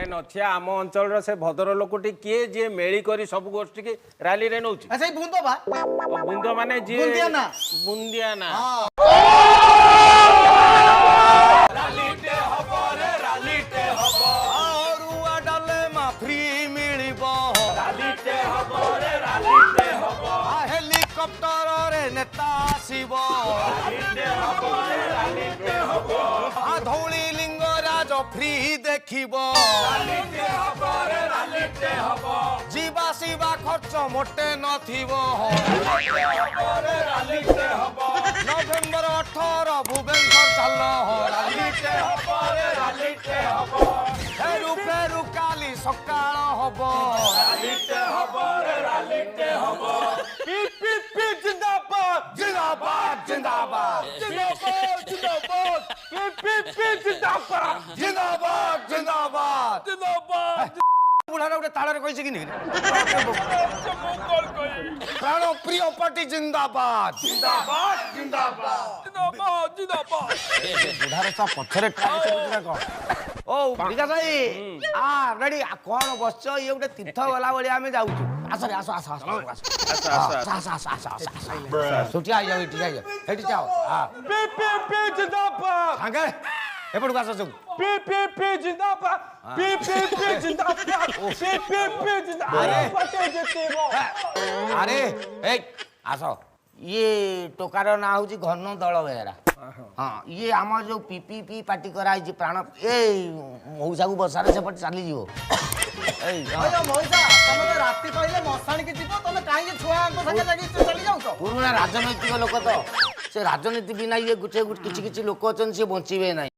ନାଇଁ ନथिଆ ଆମ ଅଞ୍ଚଳର ସେ ଭଦ୍ର ଲୋକଟି କିଏ ଯିଏ ମେଳି କରି ସବୁ ଗୋଷ୍ଠୀ କି ରାଲିରେ ନଉଛି ସେଇ ବୁନ୍ଦ ବା ବୁନ୍ଦ ମାନେ ଯିଏ ବୁନ୍ଦିଆନା। ବୁନ୍ଦିଆନା ରାଲିଟେ ହବ ରେ ରାଲିଟେ ହବ ଅରୁଆ ଡାଲେମା ଫ୍ରି ମିଳିବ ରାଲିଟେ ହବ ରେ ରାଲିଟେ ହବ ହେଲିକପ୍ଟରରେ ନେତା ଆସିବ ରାଲିଟେ ହବ ରେ ରାଲିଟେ ହବ ଧଉଳି ଲିଙ୍ଗରାଜ ଫ୍ରି ଦେଖିବ ରାଲିଟେ ହବ ରେ ରାଲିଟେ ହବ ଯିବା ଆସିବା ଖର୍ଚ୍ଚ ମୋଟେ ନଥିବ ରାଲିଟେ ହବ ରେ ରାଲିଟେ ହବ ନଭେମ୍ବର 18 ଭୁବନେଶ୍ୱର ଚାଲ ରାଲିଟେ ହବ ରେ ରାଲିଟେ ହବ ଫେରୁ ଫେରୁ କାଲି ସକାଳ ହବ ରାଲିଟେ ହବ ରେ ରାଲିଟେ ହବ ପିପି ଜିନ୍ଦାବାଦ ଜିନ୍ଦାବାଦ ଜିନ୍ଦାବାଦ ଜିନ୍ଦାବାଦ ଜିନ୍ଦାବାଦ ପିପି ଜିନ୍ଦାବାଦ ଜିନ୍ଦାବାଦ ଜିନ୍ଦାବାଦ ଜିନ୍ଦାବାଦ ବୁଢାର ଗୋଟେ ତାଳରେ କହିছে କି ପ୍ରାଣ ପ୍ରିୟ ପାର୍ଟି ଜିନ୍ଦାବାଦ ଜିନ୍ଦାବାଦ ଜିନ୍ଦାବାଦ ଜିନ୍ଦାବାଦ ଜିନ୍ଦାବାଦ ବୁଢାର ତା ପଛରେ ଓ ବିକାଶ ଭାଇ ରେଡି କଣ ବସିଛ ଇଏ ଗୋଟେ ତୀର୍ଥ ଗଲା ଭଳିଆ ଆମେ ଯାଉଛୁ ଆସ ରେ ଆସ ଆସ ଆସ ଛୁଟି ଆଇଯାଉ ଏଠି ଆଇଯାଉ ଏଠି ଯାଅ ସାଙ୍ଗେ ଏପଟକୁ ଆସ ସବୁ ଆରେ ଆସ ଇଏ ଟୋକାର ନାଁ ହଉଛି ଘନ ଦଳ ବେହେରା ହଁ ଇଏ ଆମର ଯୋଉ ପିପି ପାର୍ଟି କରାହେଇଛି ପ୍ରାଣ ଏଇ ମଉସାକୁ ବସାରେ ସେପଟେ ଚାଲିଯିବ ରାତି କହିଲେ ମଶାଣିକି ଯିବ ତମେ କାହିଁକି ଛୁଆଙ୍କ ସାଙ୍ଗେ ଲାଗି ଚାଲି ଯାଉଛ ପୁରୁଣା ରାଜନୈତିକ ଲୋକ ତ ସେ ରାଜନୀତି ବିନା ଇଏ କିଛି କିଛି ଲୋକ ଅଛନ୍ତି ସେ ବଞ୍ଚିବେ ନାହିଁ